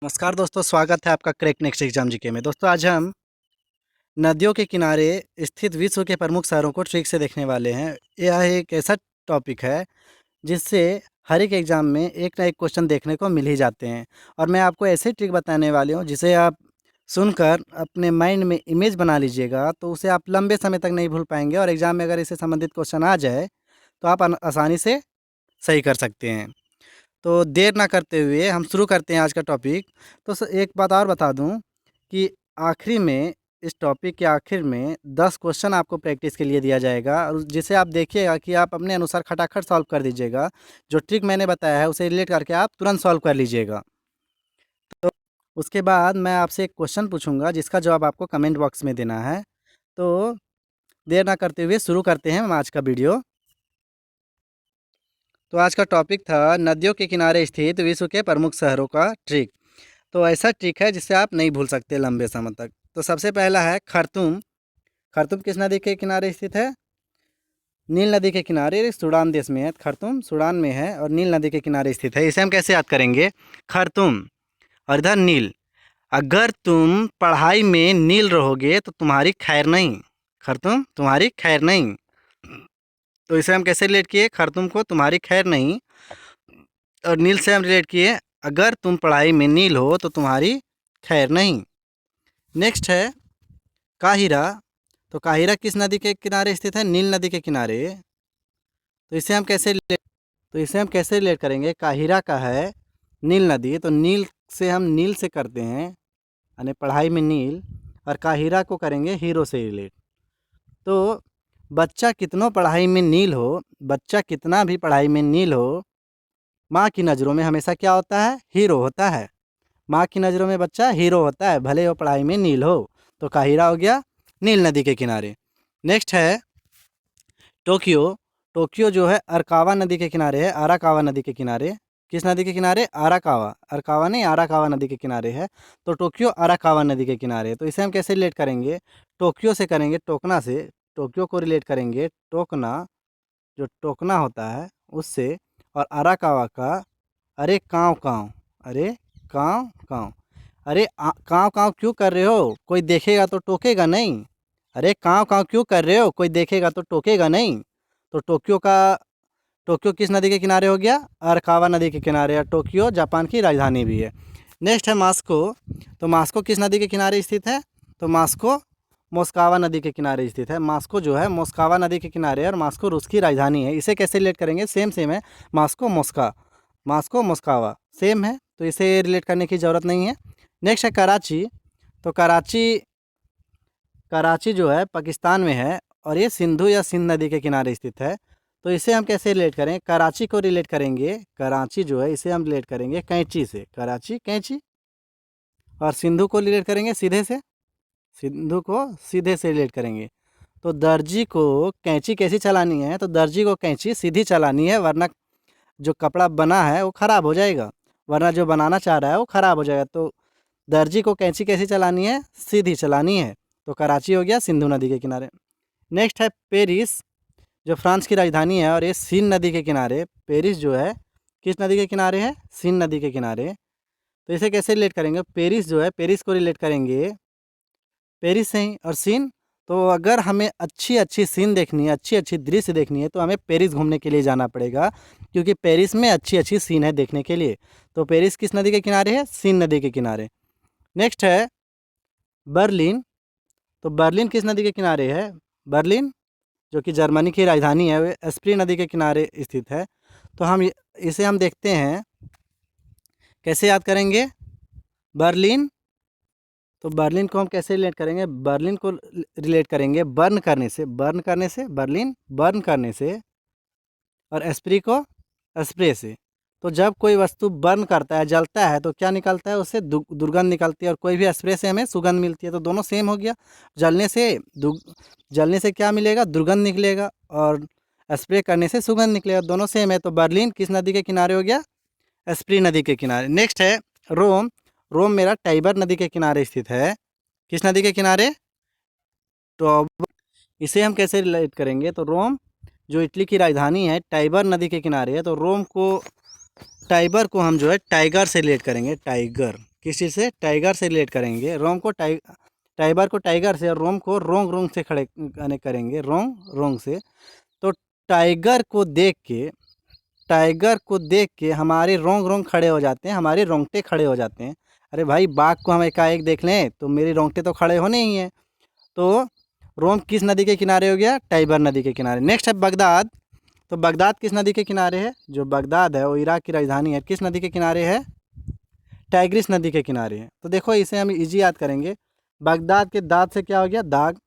नमस्कार दोस्तों, स्वागत है आपका क्रैक नेक्स्ट एग्जाम जीके में। दोस्तों आज हम नदियों के किनारे स्थित विश्व के प्रमुख शहरों को ट्रिक से देखने वाले हैं। यह एक ऐसा टॉपिक है जिससे हर एक एग्ज़ाम में एक ना एक क्वेश्चन देखने को मिल ही जाते हैं। और मैं आपको ऐसे ट्रिक बताने वाली हूँ जिसे आप सुनकर अपने माइंड में इमेज बना लीजिएगा, तो उसे आप लंबे समय तक नहीं भूल पाएंगे और एग्ज़ाम में अगर इससे संबंधित क्वेश्चन आ जाए तो आप आसानी से सही कर सकते हैं। तो देर ना करते हुए हम शुरू करते हैं आज का टॉपिक। तो एक बात और बता दूं कि आखिरी में इस टॉपिक के आखिर में 10 क्वेश्चन आपको प्रैक्टिस के लिए दिया जाएगा और जिसे आप देखिएगा कि आप अपने अनुसार खटाखट सॉल्व कर दीजिएगा। जो ट्रिक मैंने बताया है उसे रिलेट करके आप तुरंत सॉल्व कर लीजिएगा। तो उसके बाद मैं आपसे एक क्वेश्चन पूछूंगा जिसका जवाब आपको कमेंट बॉक्स में देना है। तो देर ना करते हुए शुरू करते हैं हम आज का वीडियो। तो आज का टॉपिक था नदियों के किनारे स्थित विश्व के प्रमुख शहरों का ट्रिक। तो ऐसा ट्रिक है जिससे आप नहीं भूल सकते लंबे समय तक। तो सबसे पहला है खार्तूम। खार्तूम किस नदी के किनारे स्थित है? नील नदी के किनारे, सूडान देश में है। खार्तूम सूडान में है और नील नदी के किनारे स्थित है। इसे हम कैसे याद करेंगे? खार्तूम और इधर नील। अगर तुम पढ़ाई में नील रहोगे तो तुम्हारी खैर नहीं। खार्तूम तुम्हारी खैर नहीं। तो इसे हम कैसे रिलेट किए? खार्तूम को तुम्हारी खैर नहीं और नील से हम रिलेट किए अगर तुम पढ़ाई में नील हो तो तुम्हारी खैर नहीं। नेक्स्ट है काहिरा। तो काहिरा किस नदी के किनारे स्थित है? नील नदी के किनारे। तो इसे हम कैसे रिलेट करेंगे? काहिरा का है नील नदी, तो नील से हम नील से करते हैं यानी पढ़ाई में नील, और काहिरा को करेंगे हीरो से रिलेट। तो बच्चा कितनों पढ़ाई में नील हो, बच्चा कितना भी पढ़ाई में नील हो, माँ की नज़रों में हमेशा क्या होता है? हीरो होता है। माँ की नज़रों में बच्चा हीरो होता है, भले वो पढ़ाई में नील हो। तो काहिरा हो गया नील नदी के किनारे। नेक्स्ट है टोक्यो। टोक्यो जो है अरकावा नदी के किनारे है, आराकावा नदी के किनारे। किस नदी के किनारे? आराकावा, अरकावा नहीं, आराकावा नदी के किनारे है। तो टोक्यो आराकावा नदी के किनारे। तो इसे हम कैसे रिलेट करेंगे? टोक्यो से करेंगे टोकना से, टोक्यो को रिलेट करेंगे टोकना, जो टोकना होता है उससे, और आराकावा का अरे काँव काँव, अरे काँव काँव। अरे काँव काँव क्यों कर रहे हो? कोई देखेगा तो टोकेगा नहीं। अरे काँव काँव क्यों कर रहे हो? कोई देखेगा तो टोकेगा नहीं। तो टोक्यो किस नदी के किनारे हो गया? अरकावा नदी के किनारे। और टोक्यो जापान की राजधानी भी है। नेक्स्ट है मास्को। तो मास्को किस नदी के किनारे स्थित है? तो मास्को मोस्कावा नदी के किनारे स्थित है। मास्को जो है मोस्कावा नदी के किनारे है और मास्को रूस की राजधानी है। इसे कैसे रिलेट करेंगे? सेम सेम है, मास्को मोस्का, मास्को मोस्कावा सेम है, तो इसे रिलेट करने की ज़रूरत नहीं है। नेक्स्ट है कराची। तो कराची, कराची जो है पाकिस्तान में है और ये सिंधु या सिंध नदी के किनारे स्थित है। तो इसे हम कैसे रिलेट करें? कराची को रिलेट करेंगे, कराची जो है इसे हम रिलेट करेंगे कैंची से, कराची कैंची। और सिंधु को रिलेट करेंगे सीधे से, सिंधु को सीधे से रिलेट करेंगे। तो दर्जी को कैंची कैसी चलानी है? तो दर्जी को कैंची सीधी चलानी है, वरना जो कपड़ा बना है वो ख़राब हो जाएगा, वरना जो बनाना चाह रहा है वो ख़राब हो जाएगा। तो दर्जी को कैंची कैसी चलानी है? सीधी चलानी है। तो कराची हो गया सिंधु नदी के किनारे। नेक्स्ट है पेरिस, जो फ्रांस की राजधानी है और ये सीन नदी के किनारे। पेरिस जो है किस नदी के किनारे है? सीन नदी के किनारे। तो इसे कैसे रिलेट करेंगे? पेरिस जो है, पेरिस को रिलेट करेंगे पेरिस से ही, और सीन। तो अगर हमें अच्छी अच्छी सीन देखनी है, अच्छी अच्छी दृश्य देखनी है, तो हमें पेरिस घूमने के लिए जाना पड़ेगा, क्योंकि पेरिस में अच्छी अच्छी सीन है देखने के लिए। तो पेरिस किस नदी के किनारे है? सीन नदी के किनारे। नेक्स्ट है बर्लिन। तो बर्लिन किस नदी के किनारे है? बर्लिन जो कि जर्मनी की राजधानी है, वे एस्प्री नदी के किनारे स्थित है। तो इसे हम देखते हैं कैसे याद करेंगे बर्लिन। तो बर्लिन को हम कैसे रिलेट करेंगे? बर्लिन को रिलेट करेंगे बर्न करने से, बर्न करने से, बर्लिन बर्न करने से, और एस्प्री को स्प्रे से। तो जब कोई वस्तु बर्न करता है, जलता है, तो क्या निकलता है? उससे दुर्गंध निकलती है, और कोई भी स्प्रे से हमें सुगंध मिलती है। तो दोनों सेम हो गया। जलने से जलने से क्या मिलेगा? दुर्गंध निकलेगा, और स्प्रे करने से सुगंध निकलेगा, दोनों सेम है। तो बर्लिन किस नदी के किनारे हो गया? एस्प्री नदी के किनारे। नेक्स्ट है रोम। रोम मेरा टाइबर नदी के किनारे स्थित है। किस नदी के किनारे? तो इसे हम कैसे रिलेट करेंगे? तो रोम जो इटली की राजधानी है, टाइबर नदी के किनारे है। तो रोम को, टाइबर को हम जो है टाइगर से रिलेट करेंगे, टाइगर किस चीज़ से? टाइगर से रिलेट करेंगे। रोम को टाइगर को टाइगर से और रोम को रोंग रोंग से खड़े करेंगे, रोंग रोंग से। तो टाइगर को देख के हमारे रोंग रोंग खड़े हो जाते हैं, हमारे रोंगटे खड़े हो जाते हैं। अरे भाई, बाघ को हम एकाएक देख लें तो मेरे रोंगटे तो खड़े होने ही हैं। तो रोम किस नदी के किनारे हो गया? टाइबर नदी के किनारे। नेक्स्ट है बगदाद। तो बगदाद किस नदी के किनारे है? जो बगदाद है वो इराक की राजधानी है, किस नदी के किनारे है? टाइग्रिस नदी के किनारे है। तो देखो इसे हम इजी याद करेंगे। बगदाद के दाद से क्या हो गया? दाग।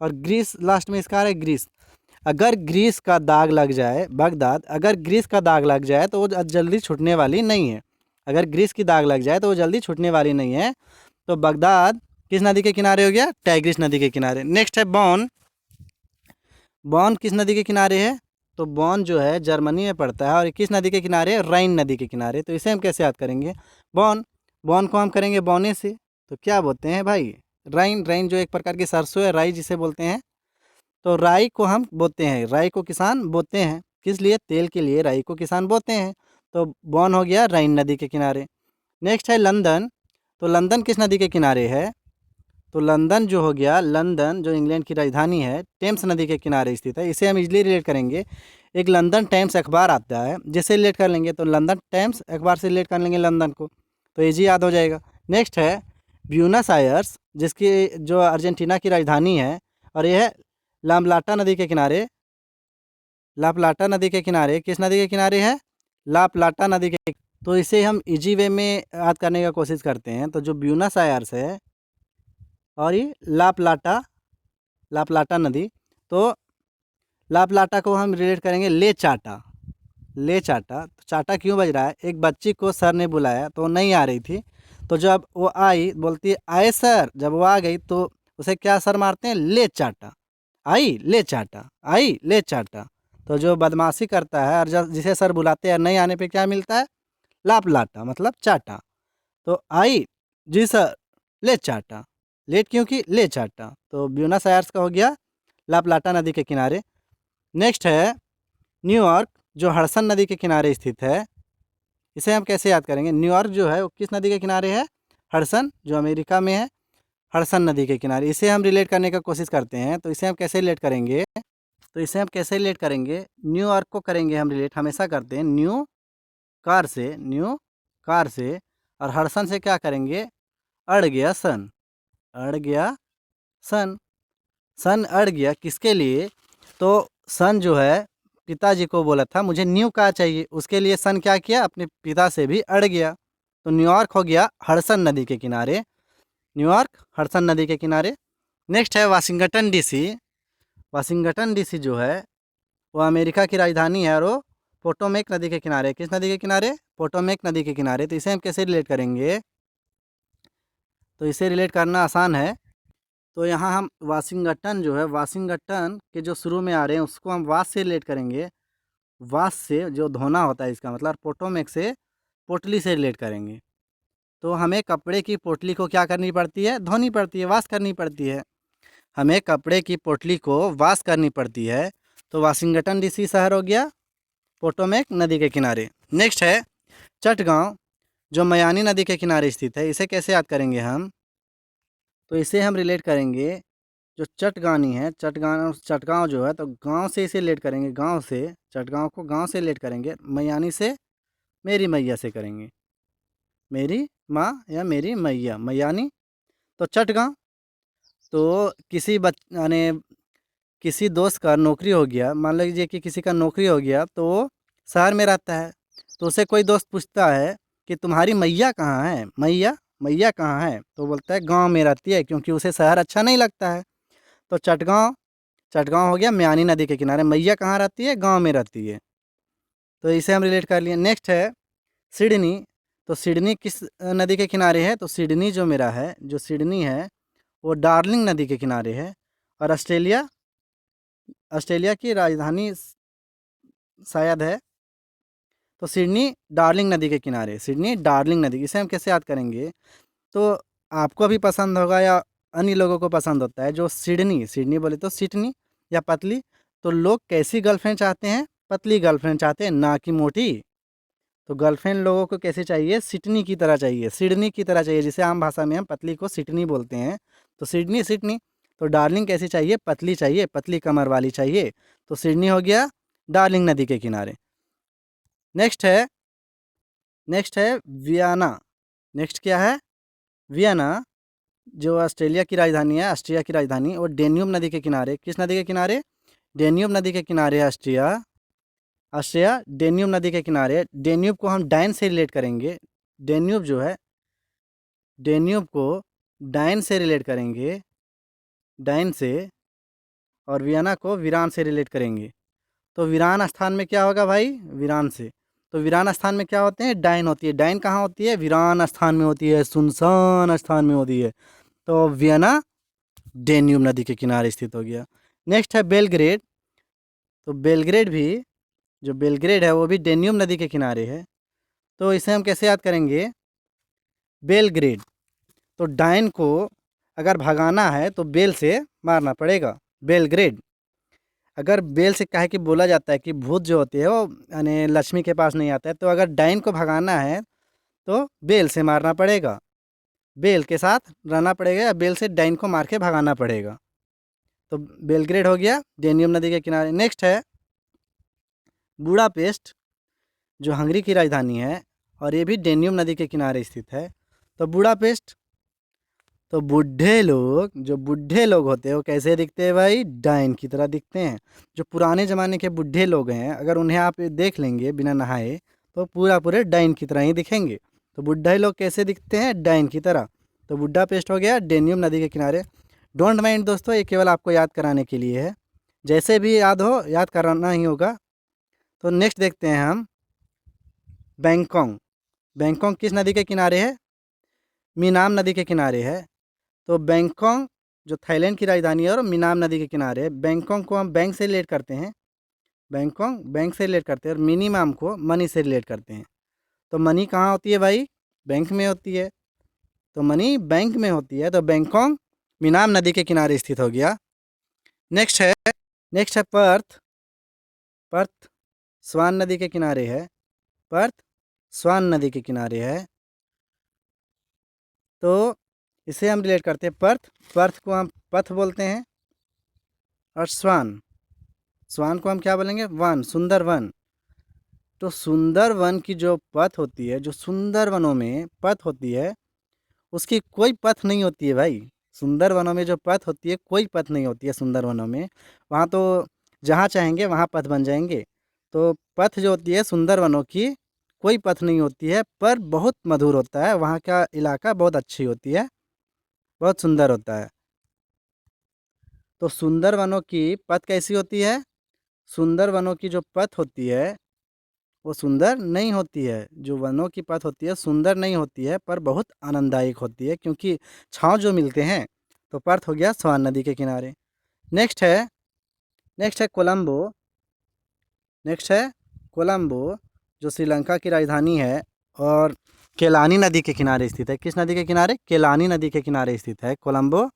और ग्रीस लास्ट में इसका आ रहा है, ग्रीस। अगर ग्रीस का दाग लग जाए, बगदाद अगर ग्रीस का दाग लग जाए तो वो जल्दी छूटने वाली नहीं है। अगर ग्रीस की दाग लग जाए तो वो जल्दी छूटने वाली नहीं है। तो बगदाद किस नदी के किनारे हो गया? टाइग्रिस नदी के किनारे। नेक्स्ट है बॉन। बॉन किस नदी के किनारे है? तो बॉन जो है जर्मनी में पड़ता है और ये किस नदी के किनारे है? राइन नदी के किनारे। तो इसे हम कैसे याद करेंगे? बॉन को हम करेंगे बोने से। तो क्या बोलते हैं भाई? राइन। राइन जो एक प्रकार की सरसों है, राई जिसे बोलते हैं। तो राई को हम बोते हैं, राई को किसान बोते हैं। किस लिए? तेल के लिए राई को किसान बोते हैं। तो बॉन हो गया राइन नदी के किनारे। नेक्स्ट है लंदन। तो लंदन किस नदी के किनारे है? तो लंदन जो हो गया, लंदन जो इंग्लैंड की राजधानी है, टेम्स नदी के किनारे स्थित है। इसे हम इजली रिलेट करेंगे। एक लंदन टाइम्स अखबार आता है, जिससे रिलेट कर लेंगे तो लंदन टाइम्स अखबार से रिलेट कर लेंगे लंदन को, तो ईजी याद हो जाएगा। नेक्स्ट है ब्यूनस आयर्स, जिसकी जो अर्जेंटीना की राजधानी है, और यह है लाप्लाटा नदी के किनारे। लाप्लाटा नदी के किनारे किस नदी के किनारे है? लाप्लाटा नदी के। तो इसे हम इजी वे में याद करने का कोशिश करते हैं। तो जो ब्यूनस आयर्स है और ये लाप्लाटा नदी, तो लाप्लाटा को हम रिलेट करेंगे ले चाटा। तो चाटा क्यों बज रहा है? एक बच्ची को सर ने बुलाया तो वो नहीं आ रही थी। तो जब वो आई, बोलती है आए सर। जब वो आ गई तो उसे क्या सर मारते हैं? ले चाटा। आई ले चाटा, आई ले चाटा। तो जो बदमाशी करता है और जिसे सर बुलाते हैं नहीं आने पे क्या मिलता है? लाप्लाटा, मतलब चाटा। तो आई जी सर, ले चाटा। लेट क्योंकि ले चाटा। तो ब्यूनस आयर्स का हो गया लाप्लाटा नदी के किनारे। नेक्स्ट है न्यूयॉर्क, जो हडसन नदी के किनारे स्थित है। इसे हम कैसे याद करेंगे? न्यूयॉर्क जो है वो किस नदी के किनारे है? हडसन, जो अमेरिका में है, हडसन नदी के किनारे। इसे हम रिलेट करने का कोशिश करते हैं। तो इसे हम कैसे रिलेट करेंगे? न्यूयॉर्क को करेंगे हम रिलेट, हमेशा करते हैं न्यू कार से। और हडसन से क्या करेंगे? अड़ गया सन। सन अड़ गया किसके लिए? तो सन जो है पिताजी को बोला था मुझे न्यू कार चाहिए, उसके लिए सन क्या किया? अपने पिता से भी अड़ गया। तो न्यूयॉर्क हो गया हडसन नदी के किनारे। नेक्स्ट है वाशिंगटन डीसी। वाशिंगटन डीसी जो है वो अमेरिका की राजधानी है और वो पोटोमेक नदी के किनारे। किस नदी के किनारे? पोटोमेक नदी के किनारे। तो इसे हम कैसे रिलेट करेंगे? तो इसे रिलेट करना आसान है। तो यहाँ हम वाशिंगटन जो है, वाशिंगटन के जो शुरू में आ रहे हैं उसको हम वाश से रिलेट करेंगे। वाश से जो धोना होता है इसका मतलब, पोटोमेक से पोटली से रिलेट करेंगे। तो हमें कपड़े की पोटली को क्या करनी पड़ती है? धोनी पड़ती है, वाश करनी पड़ती है। हमें कपड़े की पोटली को वाश करनी पड़ती है। तो वाशिंगटन डीसी शहर हो गया पोटोमेक नदी के किनारे। नेक्स्ट है चटगांव, जो मयानी नदी के किनारे स्थित है। इसे कैसे याद करेंगे हम? तो इसे हम रिलेट करेंगे जो चटगानी है, चटगांव जो है, तो गांव से इसे रिलेट करेंगे। गांव से चटगांव को गांव से रिलेट करेंगे। मयानी से मेरी मैया से करेंगे, मेरी माँ या मेरी मैया, मयानी। तो चटगांव, तो किसी दोस्त का नौकरी हो गया, मान लीजिए कि किसी का नौकरी हो गया तो वो शहर में रहता है। तो उसे कोई दोस्त पूछता है कि तुम्हारी मैया कहाँ है? मैया कहाँ है? तो बोलता है गांव में रहती है, क्योंकि उसे शहर अच्छा नहीं लगता है। तो चटगांव हो गया म्यानी नदी के किनारे। मैया कहाँ रहती है? गांव में रहती है। तो इसे हम रिलेट कर लिए। नेक्स्ट है सिडनी। तो सिडनी किस नदी के किनारे है? तो सिडनी जो मेरा है, जो सिडनी है वो डार्लिंग नदी के किनारे है। और ऑस्ट्रेलिया की राजधानी शायद है। तो सिडनी डार्लिंग नदी के किनारे, सिडनी डार्लिंग नदी। इसे हम कैसे याद करेंगे? तो आपको भी पसंद होगा या अन्य लोगों को पसंद होता है जो सिडनी बोले तो सिडनी या पतली। तो लोग कैसी गर्लफ्रेंड चाहते हैं? पतली गर्लफ्रेंड चाहते हैं, ना कि मोटी। तो गर्लफ्रेंड लोगों को कैसे चाहिए, सिडनी की तरह चाहिए, सिडनी की तरह चाहिए, जिसे आम भाषा में हम पतली को सिडनी बोलते हैं। तो सिडनी सिडनी, तो डार्लिंग कैसी चाहिए, पतली चाहिए, पतली कमर वाली चाहिए। तो सिडनी हो गया डार्लिंग नदी के किनारे। नेक्स्ट है वियना। नेक्स्ट क्या है, वियना, जो ऑस्ट्रेलिया की राजधानी है, ऑस्ट्रिया की राजधानी, और डेन्यूब नदी के किनारे, किस नदी के किनारे, डेन्यूब नदी के किनारे ऑस्ट्रिया, ऑस्ट्रिया डेन्यूब नदी के किनारे। डेन्यूब को हम डाइन से रिलेट करेंगे, डेन्यूब जो है, डेन्यूब को डाइन से रिलेट करेंगे, डाइन से, और वियना को वीरान से रिलेट करेंगे। तो वीरान स्थान में क्या होगा भाई, वीरान से। तो वीरान स्थान में क्या होते हैं, डाइन होती है। डाइन कहाँ होती है, वीरान स्थान में होती है, सुनसान स्थान में होती है। तो वियना डेन्यूब नदी के किनारे स्थित हो गया। नेक्स्ट है बेलग्रेड। तो बेलग्रेड भी, जो बेलग्रेड है वो भी डेन्यूब नदी के किनारे है। तो इसे हम कैसे याद करेंगे, बेलग्रेड। तो डाइन को अगर भगाना है तो बेल से मारना पड़ेगा, बेलग्रेड। अगर बेल से काहे कि बोला जाता है कि भूत जो होते हैं वो यानी लक्ष्मी के पास नहीं आता है, तो अगर डाइन को भगाना है तो बेल से मारना पड़ेगा, बेल के साथ रहना पड़ेगा, या बेल से डाइन को मार के भगाना पड़ेगा। तो बेलग्रेड हो गया डेन्यूब नदी के किनारे। नेक्स्ट है बुडापेस्ट, जो हंगरी की राजधानी है, और ये भी डेन्यूब नदी के किनारे स्थित है। तो बुडापेस्ट, तो जो बूढ़े लोग होते हैं वो कैसे दिखते हैं भाई, डाइन की तरह दिखते हैं। जो पुराने ज़माने के बूढ़े लोग हैं, अगर उन्हें आप देख लेंगे बिना नहाए तो पूरे डाइन की तरह ही दिखेंगे। तो बूढ़े लोग कैसे दिखते हैं, डाइन की तरह। तो बुडापेस्ट हो गया डेन्यूब नदी के किनारे। डोंट माइंड दोस्तों, ये केवल आपको याद कराने के लिए है, जैसे भी याद हो याद कराना ही होगा। तो नेक्स्ट देखते हैं हम बैंकॉक। बैंकॉक किस नदी के किनारे है, मीनाम नदी के किनारे है। तो बैंकॉक जो थाईलैंड की राजधानी है और मीनाम नदी के किनारे है। बैंकॉक को हम बैंक से रिलेट करते हैं, बैंकॉक बैंक से रिलेट करते हैं, और मिनिमाम को मनी से रिलेट करते हैं। तो मनी कहाँ होती है भाई, बैंक में होती है। तो मनी बैंक में होती है। तो बैंकॉक मीनाम नदी के किनारे स्थित हो गया। नेक्स्ट है पर्थ। पर्थ स्वान नदी के किनारे है, पर्थ स्वान नदी के किनारे है। तो इसे हम रिलेट करते हैं पर्थ, पर्थ को हम पथ बोलते हैं, और स्वान, स्वान को हम क्या बोलेंगे, वन, सुंदर वन। तो सुंदर वन की जो पथ होती है, जो सुंदर वनों में पथ होती है, उसकी कोई पथ नहीं होती है भाई। सुंदर वनों में जो पथ होती है, कोई पथ नहीं होती है सुंदर वनों में। वहाँ तो जहाँ चाहेंगे वहाँ पथ बन जाएंगे। तो पथ जो होती है सुंदर वनों की, कोई पथ नहीं होती है, पर बहुत मधुर होता है। वहाँ का इलाका बहुत अच्छी होती है, बहुत सुंदर होता है। तो सुंदर वनों की पथ कैसी होती है, सुंदर वनों की जो पथ होती है वो सुंदर नहीं होती है। जो वनों की पथ होती है सुंदर नहीं होती है, पर बहुत आनंददायक होती है, क्योंकि छाँव जो मिलते हैं। तो पर्थ हो गया स्वान नदी के किनारे। नेक्स्ट है कोलंबो। नेक्स्ट है कोलंबो, जो श्रीलंका की राजधानी है और केलानी नदी के किनारे स्थित है। किस नदी के किनारे, केलानी नदी के किनारे स्थित है कोलंबो,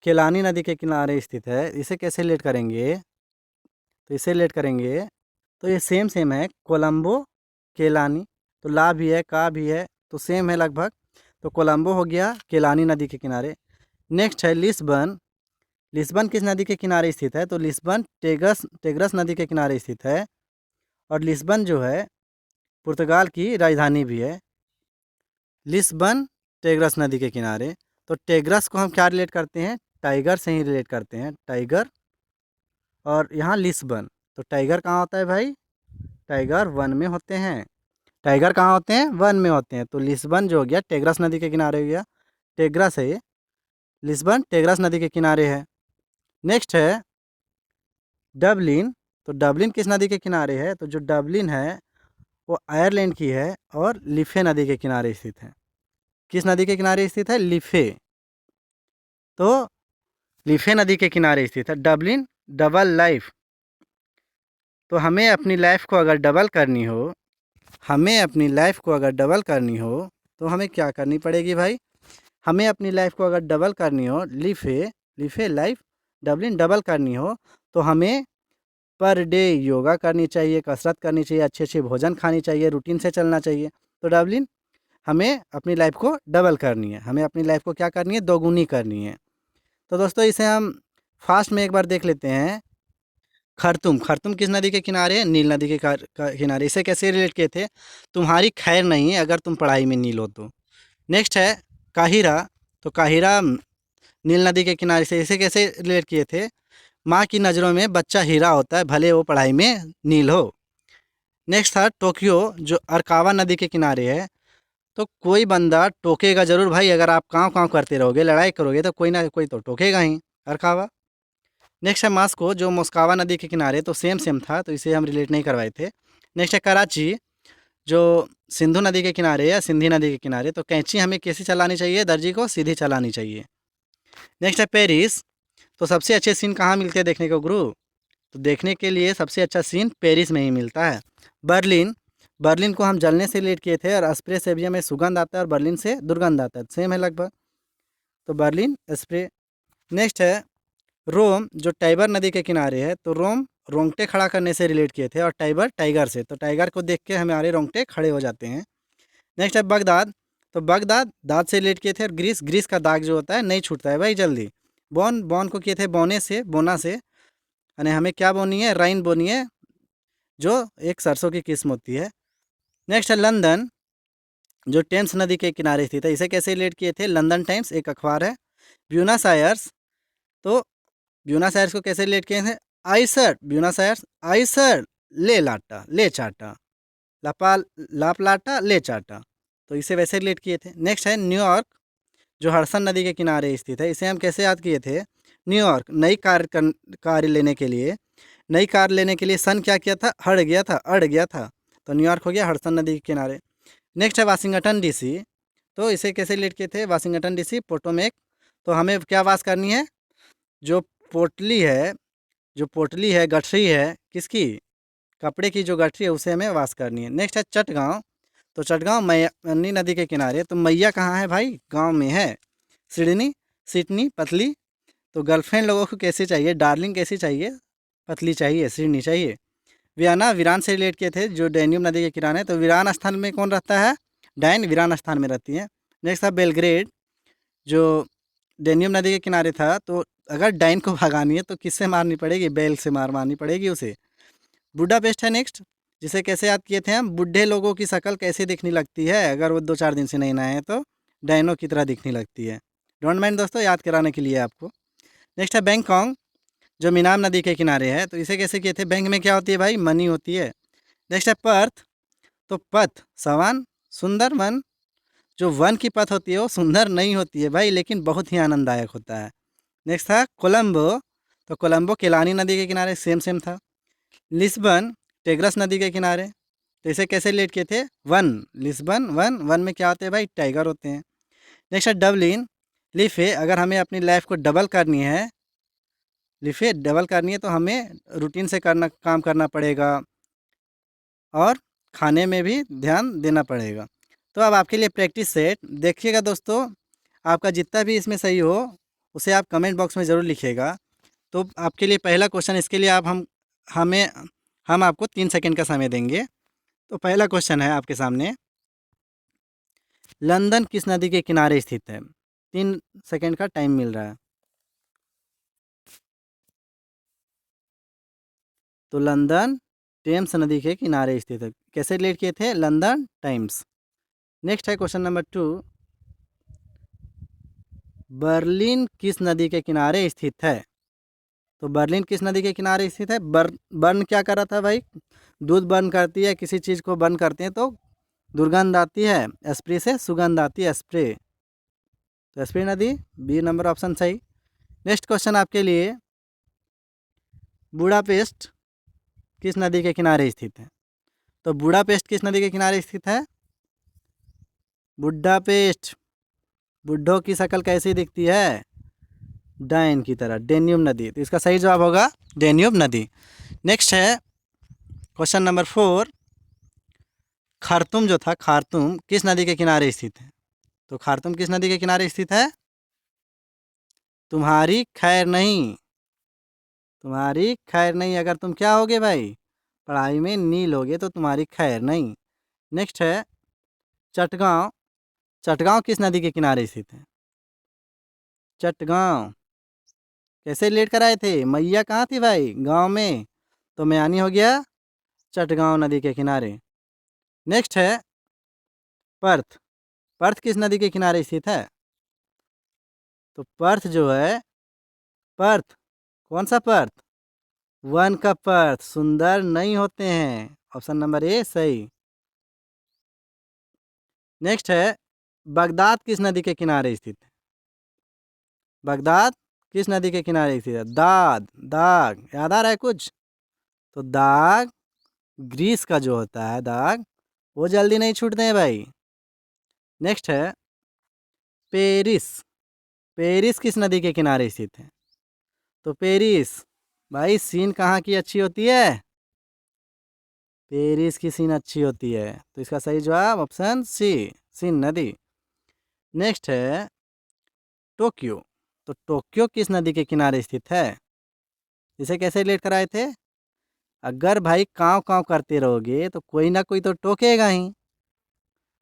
केलानी नदी के किनारे स्थित है। इसे कैसे रिलेट करेंगे, तो इसे रिलेट करेंगे तो ये सेम है, कोलंबो केलानी। तो ला भी है, का भी है, तो सेम है लगभग। तो कोलंबो हो गया केलानी नदी के किनारे। नेक्स्ट है लिस्बन। लिस्बन किस नदी के किनारे स्थित है, तो लिस्बन टेग्रस नदी के किनारे स्थित है। और लिस्बन जो है पुर्तगाल की राजधानी भी है। लिस्बन टेग्रस नदी के किनारे। तो टेग्रस को हम क्या रिलेट करते हैं, टाइगर से ही रिलेट करते हैं, टाइगर। और यहाँ लिस्बन, तो टाइगर कहाँ होता है भाई, टाइगर वन में होते हैं। टाइगर कहाँ होते हैं, वन में होते हैं। तो लिस्बन जो हो गया टेग्रस नदी के किनारे हो गया, टेग्रस है ये, लिस्बन टेग्रस नदी के किनारे है। नेक्स्ट है डबलिन। तो डबलिन किस नदी के किनारे है, तो जो डबलिन है वो आयरलैंड की है और लिफे नदी के किनारे स्थित है। किस नदी के किनारे स्थित है, लिफे। तो लिफे नदी के किनारे स्थित है डबलिन। डबल लाइफ, तो हमें अपनी लाइफ को अगर डबल करनी हो, हमें अपनी लाइफ को अगर डबल करनी हो तो हमें क्या करनी पड़ेगी भाई, हमें अपनी लाइफ को अगर डबल करनी हो, लिफे लाइफ डबलिन डबल करनी हो, तो हमें पर डे योगा करनी चाहिए, कसरत करनी चाहिए, अच्छी अच्छी भोजन खानी चाहिए, रूटीन से चलना चाहिए। तो डबलिन हमें अपनी लाइफ को डबल करनी है, हमें अपनी लाइफ को क्या करनी है, दोगुनी करनी है। तो दोस्तों इसे हम फास्ट में एक बार देख लेते हैं। खरतुम, खरतुम किस नदी के किनारे है? नील नदी के किनारे। इसे कैसे रिलेट किए थे? तुम्हारी खैर नहीं अगर तुम पढ़ाई में नील हो तो। नेक्स्ट है काहिरा, तो काहिरा नील नदी के किनारे से। इसे कैसे रिलेट किए थे? माँ की नज़रों में बच्चा हीरा होता है, भले वो पढ़ाई में नील हो। नेक्स्ट था टोक्यो, जो अरकावा नदी के किनारे है। तो कोई बंदा टोकेगा ज़रूर भाई, अगर आप काँव करते रहोगे, लड़ाई करोगे तो कोई ना कोई तो टोकेगा ही, अरकावा। नेक्स्ट है मास्को, जो मोस्कावा नदी के किनारे। तो सेम सेम था, तो इसे हम रिलेट नहीं करवाए थे। नेक्स्ट है कराची, जो सिंधु नदी के किनारे या सिंधी नदी के किनारे। तो कैंची हमें कैसी चलानी चाहिए? दर्जी को सीधी चलानी चाहिए। नेक्स्ट है पेरिस, तो सबसे अच्छे सीन कहाँ मिलते हैं देखने को गुरु? तो देखने के लिए सबसे अच्छा सीन पेरिस में ही मिलता है। बर्लिन, बर्लिन को हम जलने से रिलेट किए थे, और स्प्रे से भी हमें सुगंध आता है और बर्लिन से दुर्गंध आता है, सेम है लगभग। तो बर्लिन स्प्रे। नेक्स्ट है रोम, जो टाइबर नदी के किनारे है। तो रोम रोंगटे खड़ा करने से रिलेट किए थे, और टाइबर टाइगर से। तो टाइगर को देख के हमारे रोंगटे खड़े हो जाते हैं। नेक्स्ट है बगदाद, तो बगदाद दाद से रिलेट किए थे, और ग्रीस, ग्रीस का दाग जो होता है नहीं छूटता है भाई जल्दी। बॉन, बॉन को किए थे बोने से, बोना से। यानी हमें क्या बोनी है? राइन बोनी है, जो एक सरसों की किस्म होती है। नेक्स्ट है लंदन, जो टेम्स नदी के किनारे स्थित है। इसे कैसे रिलेट किए थे? लंदन टाइम्स एक अखबार है। ब्यूनस आयर्स, तो ब्यूनस आयर्स को कैसे रिलेट किए थे? आई सर, ब्यूनस आयर्स आई सर, ले लाटा ले चाटा, लापा लाप लाटा ले चाटा। तो इसे वैसे रिलेट किए थे। नेक्स्ट है न्यूयॉर्क, जो हडसन नदी के किनारे स्थित है। इसे हम कैसे याद किए थे? न्यूयॉर्क नई कार लेने के लिए, नई कार लेने के लिए सन क्या किया था? हट गया था, अड़ गया था। तो न्यूयॉर्क हो गया हडसन नदी के किनारे। नेक्स्ट है वाशिंगटन डीसी, तो इसे कैसे रिलेट किए थे? Washington DC Potomac. तो हमें क्या वास करनी है? जो पोटली है, जो पोटली है, गठरी है किसकी? कपड़े की जो गठरी है उसे हमें वाश करनी है। नेक्स्ट है चटगांव, तो चटगांव मयनी नदी के किनारे। तो मैया कहाँ है भाई? गांव में है। सिडनी, सिडनी पतली। तो गर्लफ्रेंड लोगों को कैसी चाहिए? डार्लिंग कैसी चाहिए? पतली चाहिए, सिडनी चाहिए। वियना, वीरान से रिलेट किए थे, जो डेन्यूब नदी के किनारे। तो वीरान स्थान में कौन रहता है? डाइन वीरान स्थान में रहती है। नेक्स्ट था बेलग्रेड, जो डेन्यूब नदी के किनारे था। तो अगर डाइन को भगानी है तो किससे मारनी पड़ेगी? बैल से मारनी पड़ेगी उसे। बुडापेस्ट है नेक्स्ट, जिसे कैसे याद किए थे हम? बूढ़े लोगों की शक्ल कैसे दिखने लगती है अगर वो 2-4 दिन से नहीं नहाए हैं? तो डाइनों की तरह दिखने लगती है। डोंट माइंड दोस्तों, याद कराने के लिए आपको। नेक्स्ट है बैंकॉक, जो मीनाम नदी के किनारे है। तो इसे कैसे किए थे? बैंक में क्या होती है भाई? मनी होती है। नेक्स्ट है पर्थ, तो पथ सवान, सुंदर वन। जो वन की पथ होती है वो सुंदर नहीं होती है भाई, लेकिन बहुत ही आनंददायक होता है। नेक्स्ट था कोलंबो, तो कोलंबो केलानी नदी के किनारे, सेम सेम था। लिस्बन टेग्रस नदी के किनारे। तो इसे कैसे रिलेट किए थे? वन, लिस्बन वन, वन में क्या होते हैं भाई? टाइगर होते हैं। नेक्स्ट है डबलिन, लिफे, अगर हमें अपनी लाइफ को डबल करनी है, लिफे डबल करनी है तो हमें रूटीन से काम करना पड़ेगा, और खाने में भी ध्यान देना पड़ेगा। तो अब आपके लिए प्रैक्टिस सेट देखिएगा दोस्तों, आपका जितना भी इसमें सही हो उसे आप कमेंट बॉक्स में ज़रूर लिखिएगा। तो आपके लिए पहला क्वेश्चन, इसके लिए आप हमें हम आपको 3 सेकंड का समय देंगे। तो पहला क्वेश्चन है आपके सामने, लंदन किस नदी के किनारे स्थित है? 3 सेकंड का टाइम मिल रहा है। तो लंदन टेम्स नदी के किनारे स्थित है। कैसे रिलेट किए थे? London times. नेक्स्ट है क्वेश्चन नंबर 2, बर्लिन किस नदी के किनारे स्थित है? तो बर्लिन किस नदी के किनारे स्थित है? बर्न क्या कर रहा था भाई? दूध बर्न करती है, किसी चीज़ को बर्न करते हैं तो दुर्गंध आती है, स्प्रे से सुगंध आती है, स्प्रे। तो स्प्रे नदी, बी नंबर ऑप्शन सही। नेक्स्ट क्वेश्चन आपके लिए, बुडापेस्ट किस नदी के किनारे स्थित है? तो बुडापेस्ट किस नदी के किनारे स्थित है? बुडापेस्ट, बुड्ढों की शक्ल कैसी दिखती है? डाइन की तरह, डेन्यूब नदी। तो इसका सही जवाब होगा डेन्यूब नदी। नेक्स्ट है क्वेश्चन नंबर 4, खार्तूम जो था, खार्तूम किस नदी के किनारे स्थित है? तो खार्तूम किस नदी के किनारे स्थित है? तुम्हारी खैर नहीं, तुम्हारी खैर नहीं। अगर तुम क्या होगे भाई, पढ़ाई में नील होगे तो तुम्हारी खैर नहीं। नेक्स्ट है चटगांव। चटगांव किस नदी के किनारे स्थित है? चटगांव कैसे रिलेट कराए थे? मैया कहाँ थी भाई? गांव में। तो म्यानी हो गया चटगांव नदी के किनारे। नेक्स्ट है पर्थ। पर्थ किस नदी के किनारे स्थित है? तो पर्थ जो है, पर्थ कौन सा पर्थ? वन का पर्थ, सुंदर नहीं होते हैं। ऑप्शन नंबर ए सही। नेक्स्ट है बगदाद किस नदी के किनारे स्थित है? बगदाद किस नदी के किनारे स्थित है? दाद, दाग याद आ रहा है कुछ? तो दाग ग्रीस का जो होता है दाग, वो जल्दी नहीं छूटते हैं भाई। नेक्स्ट है पेरिस। पेरिस किस नदी के किनारे स्थित है? तो पेरिस भाई सीन कहाँ की अच्छी होती है? पेरिस की सीन अच्छी होती है। तो इसका सही जवाब ऑप्शन सी, सीन नदी। नेक्स्ट है टोक्यो। तो टोक्यो किस नदी के किनारे स्थित है? इसे कैसे रिलेट कराए थे? अगर भाई काँव काँव करते रहोगे तो कोई ना कोई तो टोकेगा ही।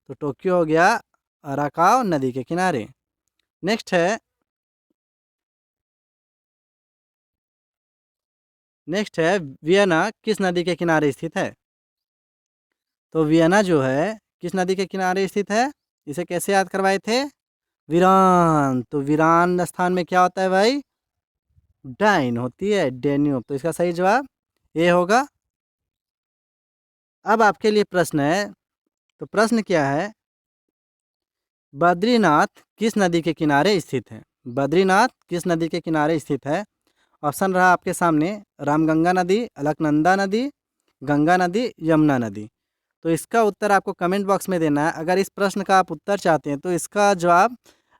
तो टोक्यो हो गया अराकाव नदी के किनारे। नेक्स्ट है वियना किस नदी के किनारे स्थित है? तो वियना जो है किस नदी के किनारे स्थित है? इसे कैसे याद करवाए थे? वीरान। तो वीरान स्थान में क्या होता है भाई? डाइन होती है, डेन्यूब। तो इसका सही जवाब ये होगा। अब आपके लिए प्रश्न है। तो प्रश्न क्या है? बद्रीनाथ किस नदी के किनारे स्थित है? बद्रीनाथ किस नदी के किनारे स्थित है? ऑप्शन रहा आपके सामने रामगंगा नदी, अलकनंदा नदी, गंगा नदी, यमुना नदी। तो इसका उत्तर आपको कमेंट बॉक्स में देना है। अगर इस प्रश्न का आप उत्तर चाहते हैं तो इसका जवाब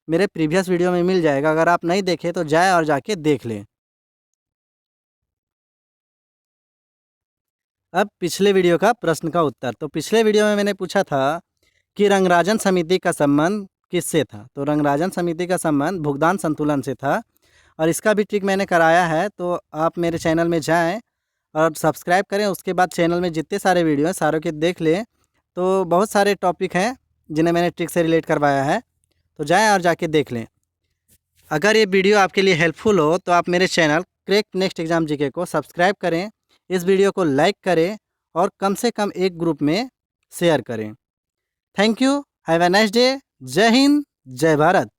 मेरे प्रीवियस वीडियो में मिल जाएगा। अगर आप नहीं देखे तो जाए और जाके देख लें। अब पिछले वीडियो का प्रश्न का उत्तर। तो पिछले वीडियो में मैंने पूछा था कि रंगराजन समिति का संबंध किससे था? तो रंगराजन समिति का संबंध भुगतान संतुलन से था। और इसका भी ट्रिक मैंने कराया है। तो आप मेरे चैनल में जाएं और सब्सक्राइब करें। उसके बाद चैनल में जितने सारे वीडियो हैं सारों के देख लें। तो बहुत सारे टॉपिक हैं जिन्हें मैंने ट्रिक से रिलेट करवाया है। तो जाएं और जाके देख लें। अगर ये वीडियो आपके लिए हेल्पफुल हो तो आप मेरे channel crack next exam GK को सब्सक्राइब करें, इस वीडियो को लाइक करें और कम से कम एक ग्रुप में शेयर करें। Thank you. Have a nice day. जय हिंद, जय भारत।